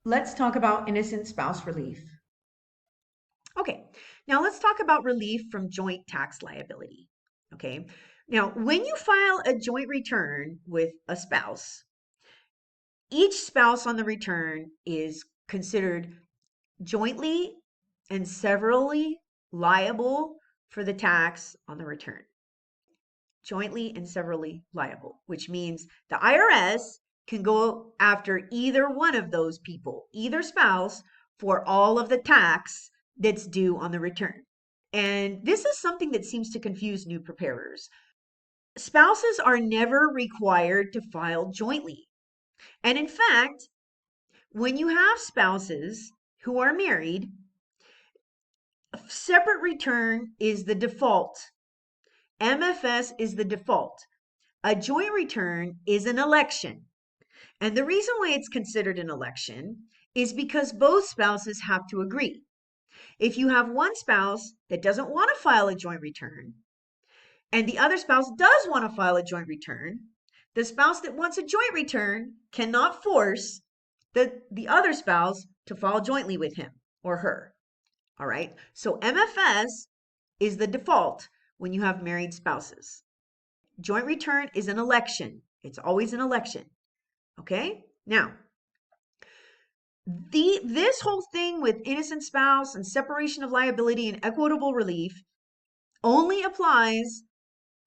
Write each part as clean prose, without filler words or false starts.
Let's talk about innocent spouse relief. Okay, now let's talk about relief from joint tax liability. Okay, now when you file a joint return with a spouse, each spouse on the return is considered jointly and severally liable for the tax on the return. Jointly and severally liable, which means the IRS can go after either one of those people, either spouse, for all of the tax that's due on the return. And this is something that seems to confuse new preparers. Spouses are never required to file jointly. And in fact, when you have spouses who are married, a separate return is the default. MFS is the default. A joint return is an election. And the reason why it's considered an election is because both spouses have to agree. If you have one spouse that doesn't want to file a joint return, and the other spouse does want to file a joint return, the spouse that wants a joint return cannot force the other spouse to file jointly with him or her. All right. So MFS is the default when you have married spouses. Joint return is an election. It's always an election. Okay? Now, this whole thing with innocent spouse and separation of liability and equitable relief only applies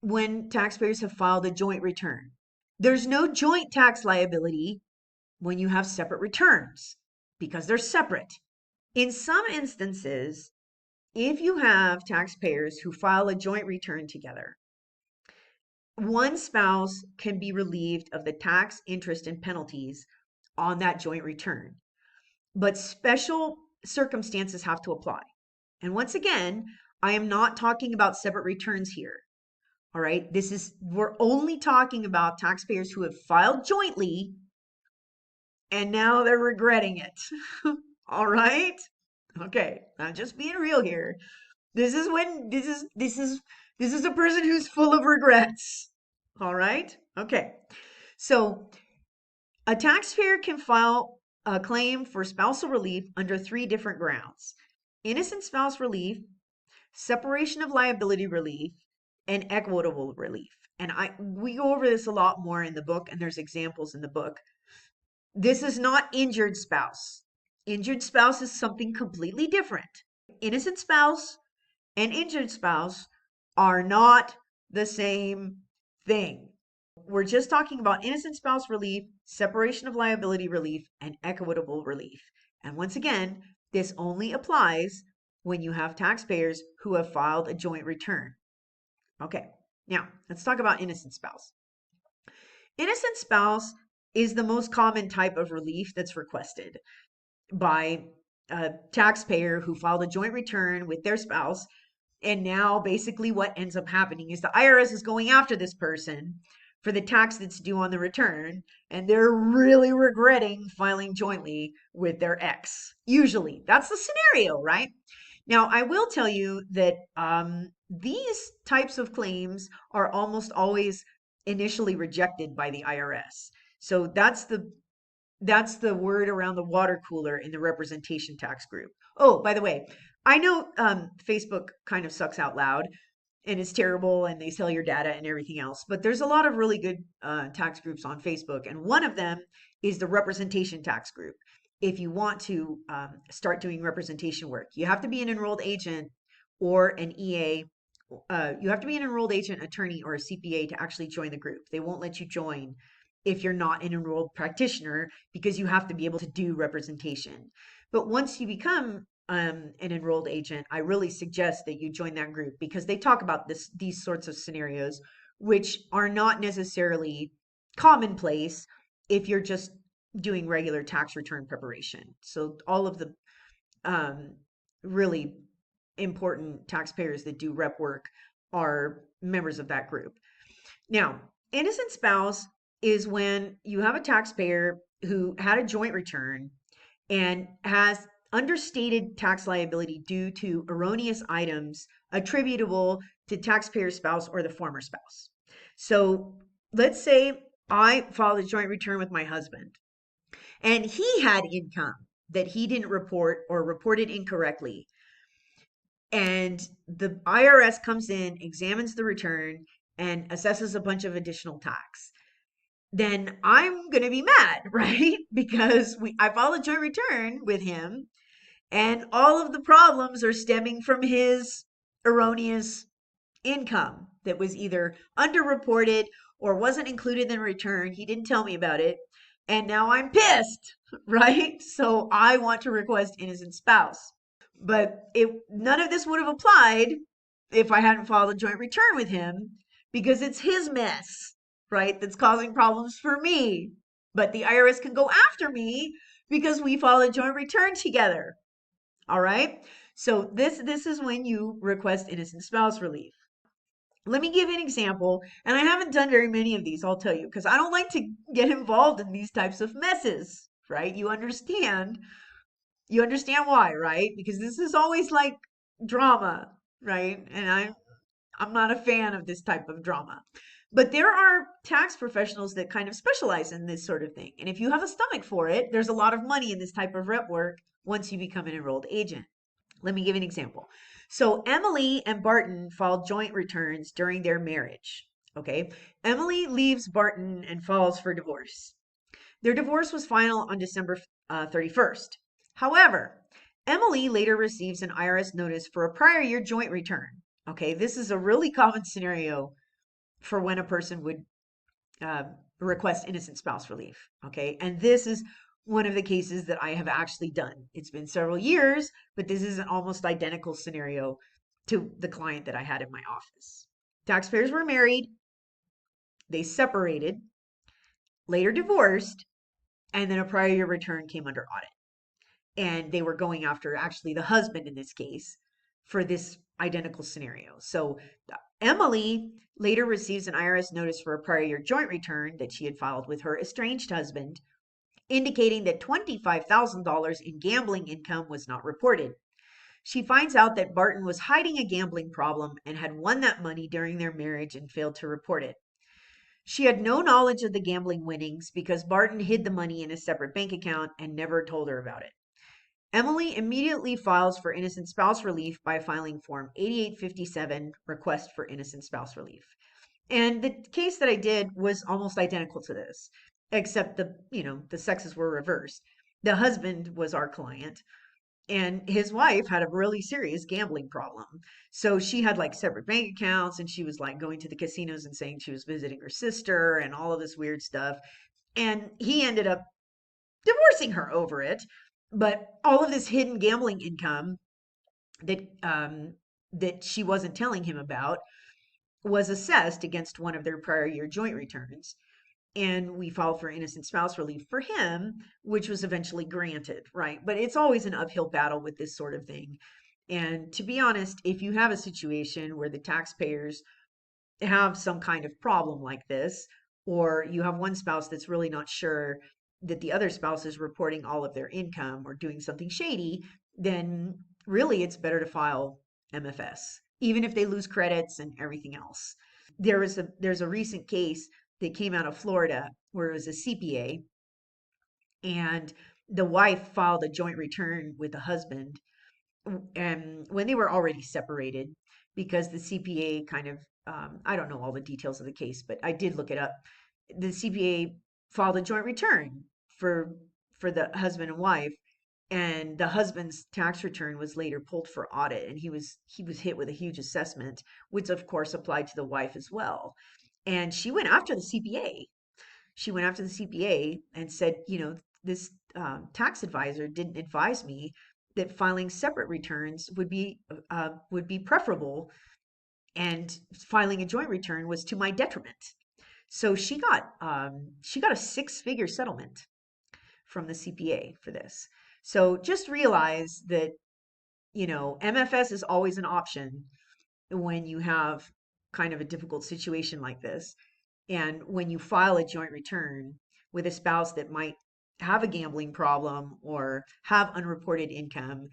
when taxpayers have filed a joint return. There's no joint tax liability when you have separate returns because they're separate. In some instances, if you have taxpayers who file a joint return together, one spouse can be relieved of the tax, interest, and penalties on that joint return. But special circumstances have to apply. And once again, I am not talking about separate returns here. All right. We're only talking about taxpayers who have filed jointly and now they're regretting it. All right. Okay. I'm just being real here. This is a person who's full of regrets. All right. Okay. So a taxpayer can file a claim for spousal relief under three different grounds: innocent spouse relief, separation of liability relief, and equitable relief. And we go over this a lot more in the book, and there's examples in the book. This is not injured spouse. Injured spouse is something completely different. Innocent spouse and injured spouse are not the same thing. We're just talking about innocent spouse relief, separation of liability relief, and equitable relief. And once again, this only applies when you have taxpayers who have filed a joint return. Okay, now let's talk about innocent spouse. Innocent spouse is the most common type of relief that's requested by a taxpayer who filed a joint return with their spouse. And now basically what ends up happening is the IRS is going after this person for the tax that's due on the return, and they're really regretting filing jointly with their ex. Usually, that's the scenario, right? Now, I will tell you that these types of claims are almost always initially rejected by the IRS. So that's the word around the water cooler in the representation tax group. Oh, by the way, I know Facebook kind of sucks out loud and it's terrible and they sell your data and everything else, but there's a lot of really good tax groups on Facebook. And one of them is the representation tax group. If you want to start doing representation work, you have to be an enrolled agent or an EA. You have to be an enrolled agent, attorney, or a CPA to actually join the group. They won't let you join if you're not an enrolled practitioner because you have to be able to do representation. But once you become an enrolled agent, I really suggest that you join that group because they talk about these sorts of scenarios, which are not necessarily commonplace if you're just doing regular tax return preparation. So all of the really important taxpayers that do rep work are members of that group. Now, innocent spouse is when you have a taxpayer who had a joint return and has understated tax liability due to erroneous items attributable to taxpayer spouse or the former spouse. So let's say I filed a joint return with my husband and he had income that he didn't report or reported incorrectly, and the IRS comes in, examines the return, and assesses a bunch of additional tax, then I'm going to be mad, right? Because I filed a joint return with him, and all of the problems are stemming from his erroneous income that was either underreported or wasn't included in the return. He didn't tell me about it. And now I'm pissed, right? So I want to request innocent spouse. But none of this would have applied if I hadn't filed a joint return with him, because it's his mess, right? That's causing problems for me. But the IRS can go after me because we filed a joint return together. All right? So this is when you request innocent spouse relief. Let me give you an example, and I haven't done very many of these, I'll tell you, because I don't like to get involved in these types of messes, right? You understand why, right? Because this is always like drama, right? And I'm not a fan of this type of drama. But there are tax professionals that kind of specialize in this sort of thing. And if you have a stomach for it, there's a lot of money in this type of rep work once you become an enrolled agent. Let me give you an example. So Emily and Barton filed joint returns during their marriage. Okay. Emily leaves Barton and files for divorce. Their divorce was final on December 31st. However, Emily later receives an IRS notice for a prior year joint return. Okay, this is a really common scenario for when a person would uh, request innocent spouse relief. Okay, and this is one of the cases that I have actually done. It's been several years, but this is an almost identical scenario to the client that I had in my office. Taxpayers were married, they separated, later divorced, and then a prior year return came under audit. And they were going after actually the husband in this case for this identical scenario. So Emily later receives an IRS notice for a prior year joint return that she had filed with her estranged husband, indicating that $25,000 in gambling income was not reported. She finds out that Barton was hiding a gambling problem and had won that money during their marriage and failed to report it. She had no knowledge of the gambling winnings because Barton hid the money in a separate bank account and never told her about it. Emily immediately files for innocent spouse relief by filing Form 8857, Request for Innocent Spouse Relief. And the case that I did was almost identical to this, except the sexes were reversed. The husband was our client, and his wife had a really serious gambling problem. So she had like separate bank accounts, and she was like going to the casinos and saying she was visiting her sister and all of this weird stuff. And he ended up divorcing her over it. But all of this hidden gambling income that that she wasn't telling him about was assessed against one of their prior year joint returns. And we filed for innocent spouse relief for him, which was eventually granted, right? But it's always an uphill battle with this sort of thing. And to be honest, if you have a situation where the taxpayers have some kind of problem like this, or you have one spouse that's really not sure that the other spouse is reporting all of their income or doing something shady, then really it's better to file MFS, even if they lose credits and everything else. There's a recent case that came out of Florida where it was a CPA, and the wife filed a joint return with the husband, and when they were already separated, because the CPA kind of, I don't know all the details of the case, but I did look it up. The CPA filed a joint return for for the husband and wife, and the husband's tax return was later pulled for audit, and he was hit with a huge assessment, which of course applied to the wife as well. And she went after the CPA. She went after the CPA and said, this tax advisor didn't advise me that filing separate returns would be preferable, and filing a joint return was to my detriment. So she got a six-figure settlement from the CPA for this. So just realize that MFS is always an option when you have kind of a difficult situation like this. And when you file a joint return with a spouse that might have a gambling problem or have unreported income,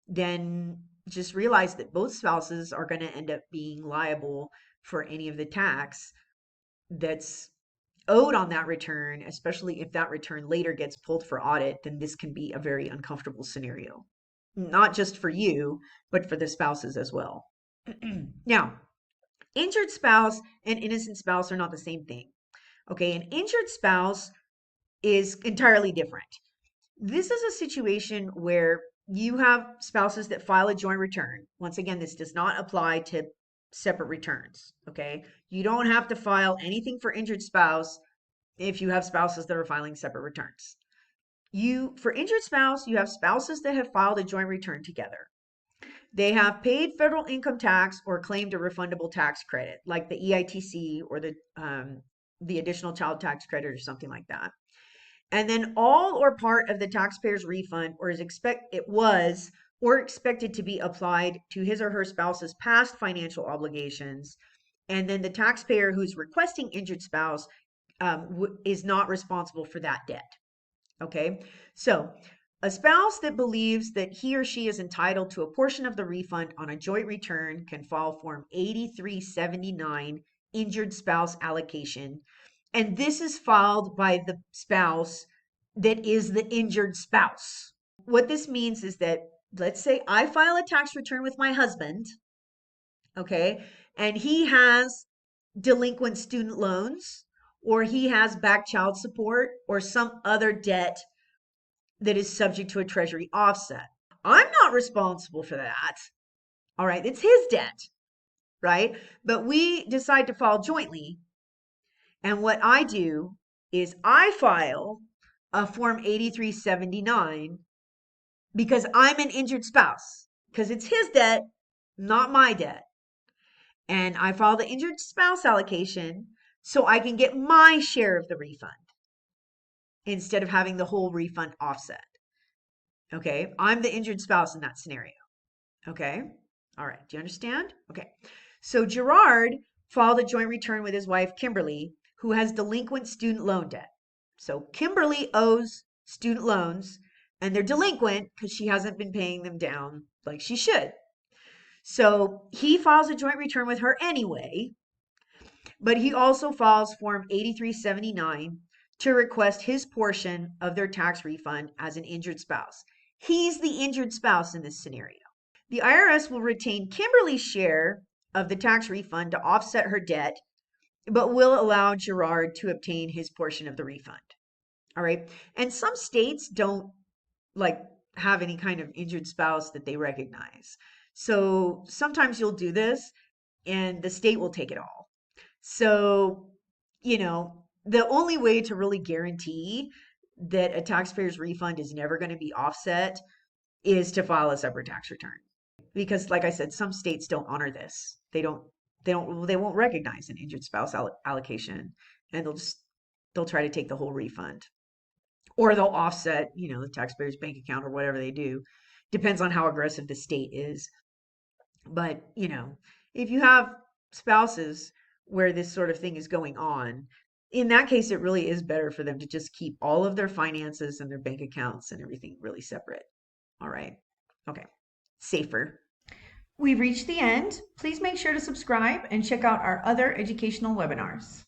then just realize that both spouses are going to end up being liable for any of the tax that's owed on that return, especially if that return later gets pulled for audit, then this can be a very uncomfortable scenario, not just for you, but for the spouses as well. Now, injured spouse and innocent spouse are not the same thing. Okay, an injured spouse is entirely different. This is a situation where you have spouses that file a joint return. Once again, this does not apply to separate returns. Okay, you don't have to file anything for injured spouse if you have spouses that are filing separate returns. For injured spouse, you have spouses that have filed a joint return together. They have paid federal income tax or claimed a refundable tax credit, like the EITC or the additional child tax credit or something like that. And then all or part of the taxpayer's refund or expected to be applied to his or her spouse's past financial obligations. And then the taxpayer who's requesting injured spouse is not responsible for that debt. Okay, so a spouse that believes that he or she is entitled to a portion of the refund on a joint return can file Form 8379, Injured Spouse Allocation. And this is filed by the spouse that is the injured spouse. What this means is that, let's say I file a tax return with my husband, okay, and he has delinquent student loans, or he has back child support, or some other debt that is subject to a treasury offset. I'm not responsible for that. All right, it's his debt, right? But we decide to file jointly. And what I do is I file a Form 8379 because I'm an injured spouse, because it's his debt, not my debt. And I file the injured spouse allocation so I can get my share of the refund instead of having the whole refund offset. Okay, I'm the injured spouse in that scenario. Okay, all right, do you understand? Okay, so Gerard filed a joint return with his wife, Kimberly, who has delinquent student loan debt. So Kimberly owes student loans and they're delinquent because she hasn't been paying them down like she should. So he files a joint return with her anyway, but he also files Form 8379 to request his portion of their tax refund as an injured spouse. He's the injured spouse in this scenario. The IRS will retain Kimberly's share of the tax refund to offset her debt, but will allow Gerard to obtain his portion of the refund. All right. And some states don't like have any kind of injured spouse that they recognize. So sometimes you'll do this and the state will take it all. So, the only way to really guarantee that a taxpayer's refund is never going to be offset is to file a separate tax return. Because like I said, some states don't honor this. They won't recognize an injured spouse allocation, and they'll try to take the whole refund. Or they'll offset, the taxpayer's bank account or whatever they do. Depends on how aggressive the state is. But, if you have spouses where this sort of thing is going on, in that case, it really is better for them to just keep all of their finances and their bank accounts and everything really separate. All right. Okay. Safer. We've reached the end. Please make sure to subscribe and check out our other educational webinars.